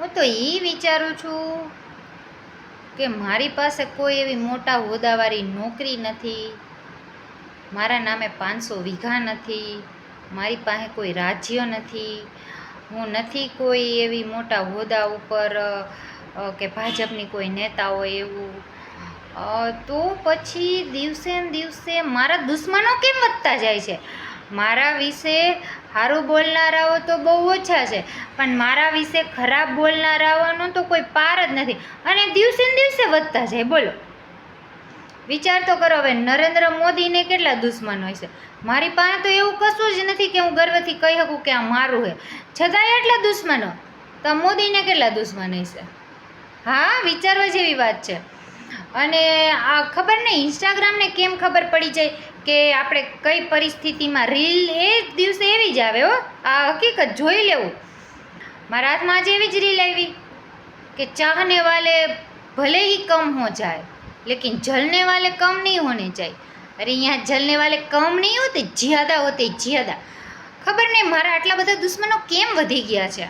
હું તો એ વિચારું છું કે મારી પાસે કોઈ એવી મોટા હોદ્દાવાળી નોકરી નથી, મારા નામે 500 વીઘા નથી, મારી પાસે કોઈ રાજ્ય નથી, હું નથી કોઈ એવી મોટા હોદ્દા ઉપર કે ભાજપની કોઈ નેતા હોય એવું. તો પછી દિવસે ને દિવસે મારા દુશ્મનો કેમ વધતા જાય છે? મારા વિશે સારું બોલનારાઓ તો બહુ ઓછા છે, પણ મારા વિશે ખરાબ બોલનારાઓનો તો કોઈ પાર જ નથી, અને દિવસે ને દિવસે વધતા જાય. બોલો, વિચાર તો કરો. હવે નરેન્દ્ર મોદીને કેટલા દુશ્મન હોય છે? મારી પાસે તો એવું કશું જ નથી કે હું ગર્વથી કહી શકું કે આ મારું છે, છતાંય એટલા દુશ્મનો. તો મોદીને કેટલા દુશ્મન હશે? હા, વિચારવા જેવી વાત છે. અને આ ખબર નહીં ઇન્સ્ટાગ્રામને કેમ ખબર પડી જાય કે આપણે કઈ પરિસ્થિતિમાં રીલ એ જ દિવસે એવી જ આવે. હો, આ હકીકત જોઈ લેવું. મારા હાથમાં આજે એવી જ રીલ આવી કે ચાહને વાલે ભલે ही कम हो जाए लेकिन जलने वाले कम नहीं होने चाहिए. अरे यहाँ जलने वाले कम नहीं होते, ज्यादा होते, ज्यादा. ખબર નહીં મારા આટલા બધા દુશ્મનો કેમ વધી ગયા છે.